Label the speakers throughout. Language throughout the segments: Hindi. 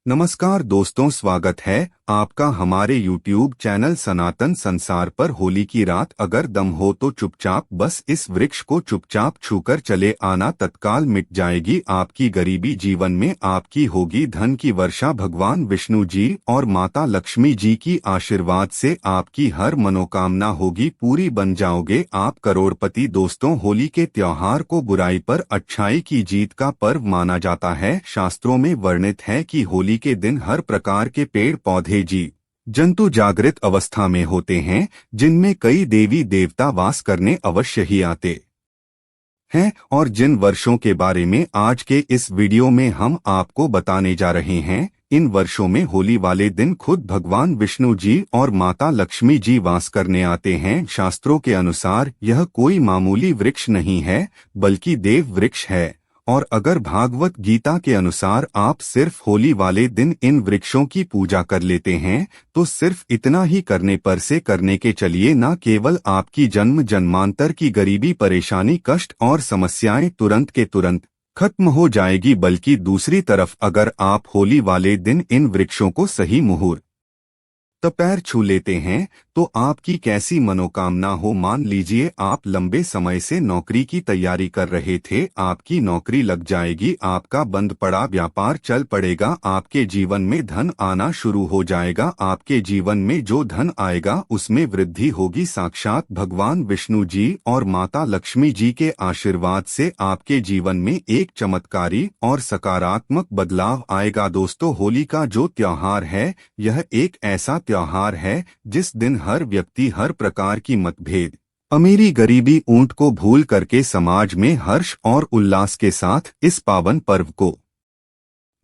Speaker 1: नमस्कार दोस्तों, स्वागत है आपका हमारे YouTube चैनल सनातन संसार पर। होली की रात अगर दम हो तो चुपचाप बस इस वृक्ष को चुपचाप छूकर चले आना, तत्काल मिट जाएगी आपकी गरीबी। जीवन में आपकी होगी धन की वर्षा। भगवान विष्णु जी और माता लक्ष्मी जी की आशीर्वाद से आपकी हर मनोकामना होगी पूरी, बन जाओगे आप करोड़पति। दोस्तों, होली के त्योहार को बुराई पर अच्छाई की जीत का पर्व माना जाता है। शास्त्रों में वर्णित है कि होली के दिन हर प्रकार के पेड़ पौधे जीव जंतु जागृत अवस्था में होते हैं, जिनमें कई देवी देवता वास करने अवश्य ही आते हैं। और जिन वर्षों के बारे में आज के इस वीडियो में हम आपको बताने जा रहे हैं, इन वर्षों में होली वाले दिन खुद भगवान विष्णु जी और माता लक्ष्मी जी वास करने आते हैं। शास्त्रों के अनुसार यह कोई मामूली वृक्ष नहीं है, बल्कि देव वृक्ष है। और अगर भागवत गीता के अनुसार आप सिर्फ होली वाले दिन इन वृक्षों की पूजा कर लेते हैं, तो सिर्फ इतना ही करने पर से करने के चलिए न केवल आपकी जन्म जन्मांतर की गरीबी, परेशानी, कष्ट और समस्याएं तुरंत के तुरंत खत्म हो जाएगी, बल्कि दूसरी तरफ अगर आप होली वाले दिन इन वृक्षों को सही मुहूर्त तो पैर छू लेते हैं तो आपकी कैसी मनोकामना हो। मान लीजिए आप लंबे समय से नौकरी की तैयारी कर रहे थे, आपकी नौकरी लग जाएगी, आपका बंद पड़ा व्यापार चल पड़ेगा, आपके जीवन में धन आना शुरू हो जाएगा। आपके जीवन में जो धन आएगा उसमें वृद्धि होगी। साक्षात भगवान विष्णु जी और माता लक्ष्मी जी के आशीर्वाद से आपके जीवन में एक चमत्कारी और सकारात्मक बदलाव आएगा। दोस्तों, होली का जो त्योहार है, यह एक ऐसा त्योहार है जिस दिन हर व्यक्ति हर प्रकार की मतभेद, अमीरी, गरीबी, ऊंट को भूल करके समाज में हर्ष और उल्लास के साथ इस पावन पर्व को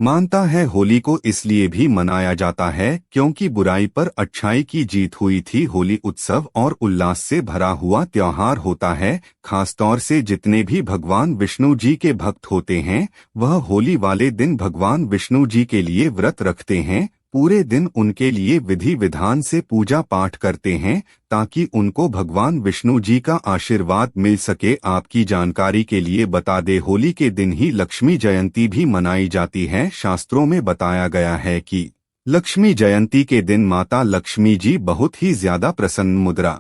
Speaker 1: मानता है। होली को इसलिए भी मनाया जाता है क्योंकि बुराई पर अच्छाई की जीत हुई थी। होली उत्सव और उल्लास से भरा हुआ त्योहार होता है। खासतौर से जितने भी भगवान विष्णु जी के भक्त होते हैं, वह होली वाले दिन भगवान विष्णु जी के लिए व्रत रखते हैं, पूरे दिन उनके लिए विधि विधान से पूजा पाठ करते हैं ताकि उनको भगवान विष्णु जी का आशीर्वाद मिल सके। आपकी जानकारी के लिए बता दे, होली के दिन ही लक्ष्मी जयंती भी मनाई जाती है। शास्त्रों में बताया गया है कि लक्ष्मी जयंती के दिन माता लक्ष्मी जी बहुत ही ज्यादा प्रसन्न मुद्रा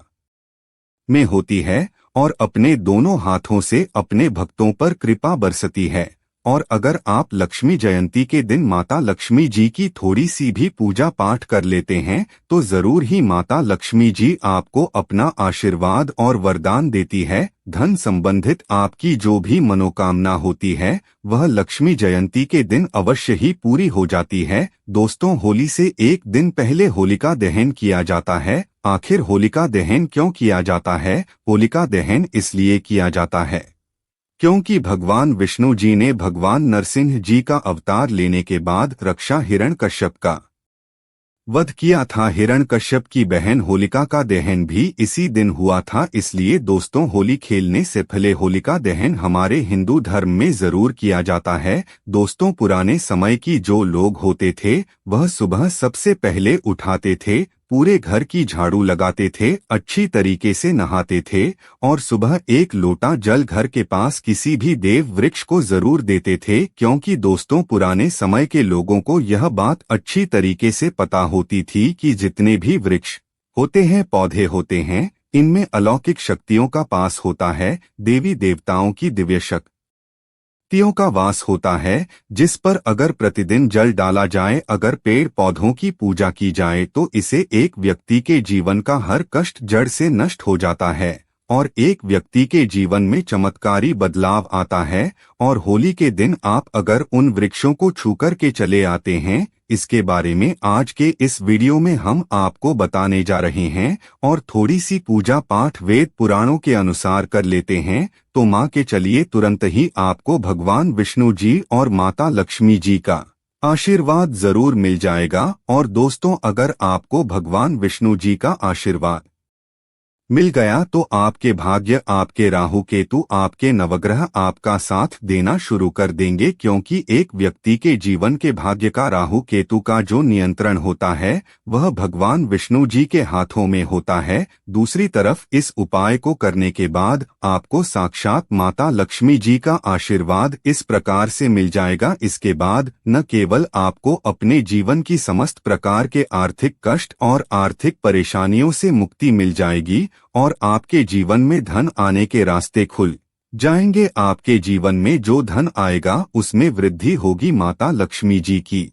Speaker 1: में होती है और अपने दोनों हाथों से अपने भक्तों पर कृपा बरसती है। और अगर आप लक्ष्मी जयंती के दिन माता लक्ष्मी जी की थोड़ी सी भी पूजा पाठ कर लेते हैं, तो जरूर ही माता लक्ष्मी जी आपको अपना आशीर्वाद और वरदान देती है। धन संबंधित आपकी जो भी मनोकामना होती है, वह लक्ष्मी जयंती के दिन अवश्य ही पूरी हो जाती है। दोस्तों, होली से एक दिन पहले होलिका दहन किया जाता है। आखिर होलिका दहन क्यों किया जाता है? होलिका दहन इसलिए किया जाता है क्योंकि भगवान विष्णु जी ने भगवान नरसिंह जी का अवतार लेने के बाद रक्षा हिरण्यकश्यप का वध किया था। हिरण्यकश्यप की बहन होलिका का दहन भी इसी दिन हुआ था। इसलिए दोस्तों, होली खेलने से पहले होलिका दहन हमारे हिंदू धर्म में जरूर किया जाता है। दोस्तों, पुराने समय की जो लोग होते थे, वह सुबह सबसे पहले उठाते थे, पूरे घर की झाड़ू लगाते थे, अच्छी तरीके से नहाते थे और सुबह एक लोटा जल घर के पास किसी भी देव वृक्ष को जरूर देते थे। क्योंकि दोस्तों, पुराने समय के लोगों को यह बात अच्छी तरीके से पता होती थी कि जितने भी वृक्ष होते हैं, पौधे होते हैं, इनमें अलौकिक शक्तियों का पास होता है, देवी देवताओं की दिव्य शक्तियों का वास होता है, जिस पर अगर प्रतिदिन जल डाला जाए, अगर पेड़ पौधों की पूजा की जाए, तो इसे एक व्यक्ति के जीवन का हर कष्ट जड़ से नष्ट हो जाता है और एक व्यक्ति के जीवन में चमत्कारी बदलाव आता है। और होली के दिन आप अगर उन वृक्षों को छूकर के चले आते हैं, इसके बारे में आज के इस वीडियो में हम आपको बताने जा रहे हैं। और थोड़ी सी पूजा पाठ वेद पुराणों के अनुसार कर लेते हैं तो माँ के चलिए तुरंत ही आपको भगवान विष्णु जी और माता लक्ष्मी जी का आशीर्वाद जरूर मिल जाएगा। और दोस्तों, अगर आपको भगवान विष्णु जी का आशीर्वाद मिल गया तो आपके भाग्य, आपके राहु केतु, आपके नवग्रह आपका साथ देना शुरू कर देंगे, क्योंकि एक व्यक्ति के जीवन के भाग्य का राहु केतु का जो नियंत्रण होता है वह भगवान विष्णु जी के हाथों में होता है। दूसरी तरफ इस उपाय को करने के बाद आपको साक्षात माता लक्ष्मी जी का आशीर्वाद इस प्रकार से मिल जाएगा। इसके बाद न केवल आपको अपने जीवन की समस्त प्रकार के आर्थिक कष्ट और आर्थिक परेशानियों से मुक्ति मिल जाएगी और आपके जीवन में धन आने के रास्ते खुल जाएंगे। आपके जीवन में जो धन आएगा उसमें वृद्धि होगी। माता लक्ष्मी जी की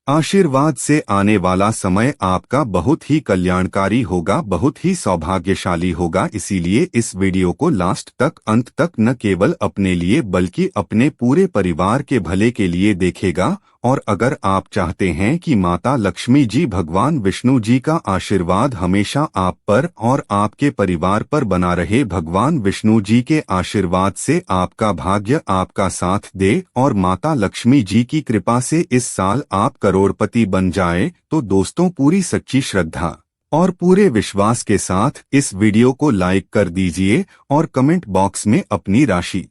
Speaker 1: आशीर्वाद से आने वाला समय आपका बहुत ही कल्याणकारी होगा, बहुत ही सौभाग्यशाली होगा। इसीलिए इस वीडियो को लास्ट तक, अंत तक न केवल अपने लिए बल्कि अपने पूरे परिवार के भले के लिए देखेगा। और अगर आप चाहते हैं कि माता लक्ष्मी जी, भगवान विष्णु जी का आशीर्वाद हमेशा आप पर और आपके परिवार पर बना रहे, भगवान विष्णु जी के आशीर्वाद से आपका भाग्य आपका साथ दे और माता लक्ष्मी जी की कृपा से इस साल आप करोड़पति बन जाए, तो दोस्तों पूरी सच्ची श्रद्धा और पूरे विश्वास के साथ इस वीडियो को लाइक कर दीजिए और कमेंट बॉक्स में अपनी राशि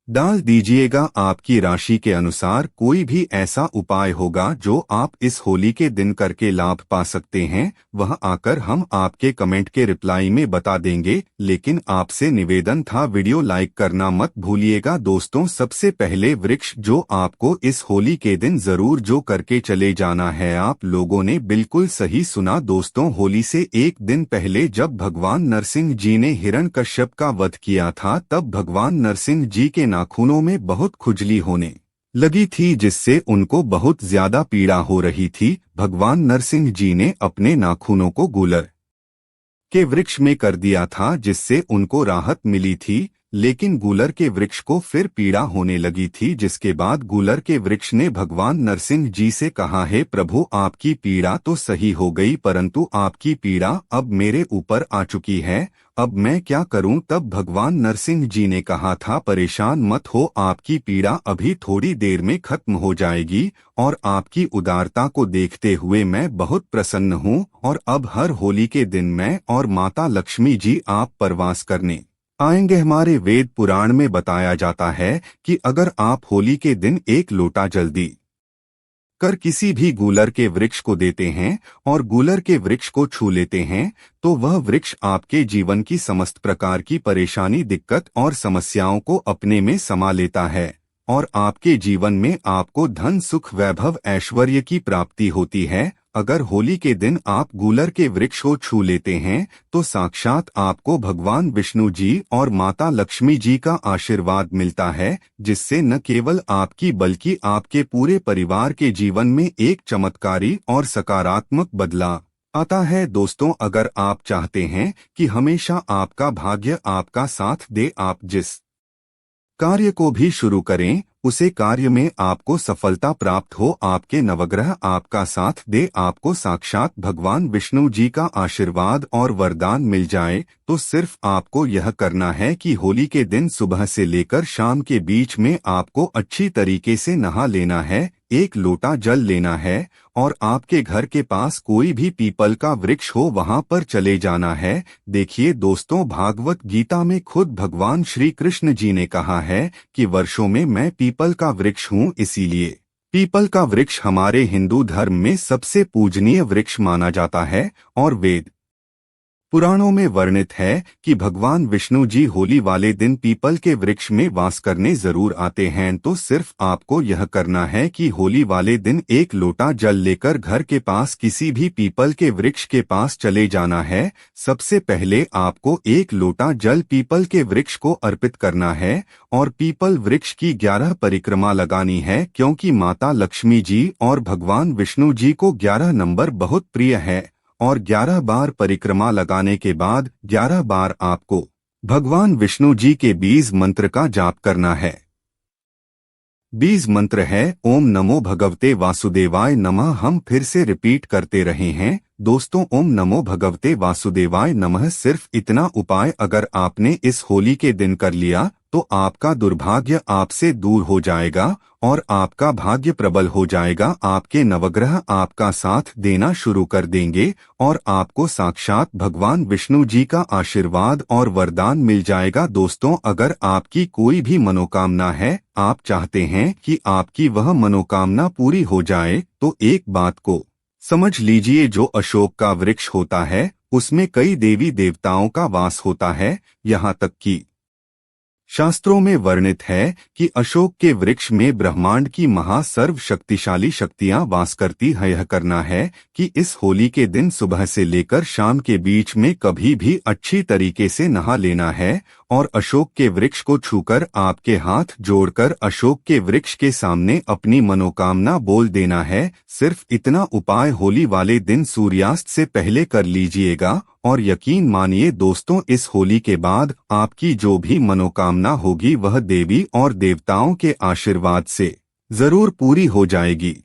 Speaker 1: डाल दीजिएगा। आपकी राशि के अनुसार कोई भी ऐसा उपाय होगा जो आप इस होली के दिन करके लाभ पा सकते हैं, वह आकर हम आपके कमेंट के रिप्लाई में बता देंगे। लेकिन आपसे निवेदन था, वीडियो लाइक करना मत भूलिएगा। दोस्तों सबसे पहले वृक्ष जो आपको इस होली के दिन जरूर जो करके चले जाना है, आप लोगों ने बिल्कुल सही सुना दोस्तों। होली से एक दिन पहले जब भगवान नरसिंह जी ने हिरण्यकश्यप का वध किया था, तब भगवान नरसिंह जी के नाखूनों में बहुत खुजली होने लगी थी, जिससे उनको बहुत ज्यादा पीड़ा हो रही थी। भगवान नरसिंह जी ने अपने नाखूनों को गूलर के वृक्ष में कर दिया था, जिससे उनको राहत मिली थी। लेकिन गूलर के वृक्ष को फिर पीड़ा होने लगी थी, जिसके बाद गूलर के वृक्ष ने भगवान नरसिंह जी से कहा, हे प्रभु, आपकी पीड़ा तो सही हो गई, परंतु आपकी पीड़ा अब मेरे ऊपर आ चुकी है, अब मैं क्या करूं? तब भगवान नरसिंह जी ने कहा था, परेशान मत हो, आपकी पीड़ा अभी थोड़ी देर में खत्म हो जाएगी और आपकी उदारता को देखते हुए मैं बहुत प्रसन्न हूं। और अब हर होली के दिन मैं और माता लक्ष्मी जी आप पर वास करने आएंगे। हमारे वेद पुराण में बताया जाता है कि अगर आप होली के दिन एक लोटा जल्दी कर किसी भी गूलर के वृक्ष को देते हैं और गूलर के वृक्ष को छू लेते हैं, तो वह वृक्ष आपके जीवन की समस्त प्रकार की परेशानी, दिक्कत और समस्याओं को अपने में समा लेता है और आपके जीवन में आपको धन, सुख, वैभव, ऐश्वर्य की प्राप्ति होती है। अगर होली के दिन आप गूलर के वृक्ष को छू लेते हैं तो साक्षात आपको भगवान विष्णु जी और माता लक्ष्मी जी का आशीर्वाद मिलता है, जिससे न केवल आपकी बल्कि आपके पूरे परिवार के जीवन में एक चमत्कारी और सकारात्मक बदलाव आता है। दोस्तों अगर आप चाहते हैं कि हमेशा आपका भाग्य आपका साथ दे, आप जिस कार्य को भी शुरू करें उसे कार्य में आपको सफलता प्राप्त हो, आपके नवग्रह आपका साथ दे, आपको साक्षात भगवान विष्णु जी का आशीर्वाद और वरदान मिल जाए, तो सिर्फ आपको यह करना है कि होली के दिन सुबह से लेकर शाम के बीच में आपको अच्छी तरीके से नहा लेना है, एक लोटा जल लेना है और आपके घर के पास कोई भी पीपल का वृक्ष हो वहां पर चले जाना है। देखिए दोस्तों, भागवत गीता में खुद भगवान श्री कृष्ण जी ने कहा है कि वर्षों में मैं पीपल का वृक्ष हूँ, इसीलिए पीपल का वृक्ष हमारे हिंदू धर्म में सबसे पूजनीय वृक्ष माना जाता है। और वेद पुराणों में वर्णित है कि भगवान विष्णु जी होली वाले दिन पीपल के वृक्ष में वास करने जरूर आते हैं। तो सिर्फ आपको यह करना है कि होली वाले दिन एक लोटा जल लेकर घर के पास किसी भी पीपल के वृक्ष के पास चले जाना है। सबसे पहले आपको एक लोटा जल पीपल के वृक्ष को अर्पित करना है और पीपल वृक्ष की 11 परिक्रमा लगानी है, क्योंकि माता लक्ष्मी जी और भगवान विष्णु जी को 11 नंबर बहुत प्रिय है। और 11 बार परिक्रमा लगाने के बाद 11 बार आपको भगवान विष्णु जी के बीज मंत्र का जाप करना है। बीज मंत्र है ओम नमो भगवते वासुदेवाय नमः। हम फिर से रिपीट करते रहे हैं, दोस्तों, ओम नमो भगवते वासुदेवाय नमः। सिर्फ इतना उपाय अगर आपने इस होली के दिन कर लिया तो आपका दुर्भाग्य आपसे दूर हो जाएगा और आपका भाग्य प्रबल हो जाएगा। आपके नवग्रह आपका साथ देना शुरू कर देंगे और आपको साक्षात भगवान विष्णु जी का आशीर्वाद और वरदान मिल जाएगा। दोस्तों, अगर आपकी कोई भी मनोकामना है, आप चाहते हैं कि आपकी वह मनोकामना पूरी हो जाए, तो एक बात को समझ लीजिए, जो अशोक का वृक्ष होता है उसमें कई देवी देवताओं का वास होता है। यहाँ तक कि शास्त्रों में वर्णित है कि अशोक के वृक्ष में ब्रह्मांड की सर्व शक्तिशाली शक्तियां वास करती है। यह करना है कि इस होली के दिन सुबह से लेकर शाम के बीच में कभी भी अच्छी तरीके से नहा लेना है और अशोक के वृक्ष को छूकर आपके हाथ जोड़कर अशोक के वृक्ष के सामने अपनी मनोकामना बोल देना है। सिर्फ इतना उपाय होली वाले दिन सूर्यास्त से पहले कर लीजिएगा और यकीन मानिए दोस्तों, इस होली के बाद आपकी जो भी मनोकामना होगी वह देवी और देवताओं के आशीर्वाद से जरूर पूरी हो जाएगी।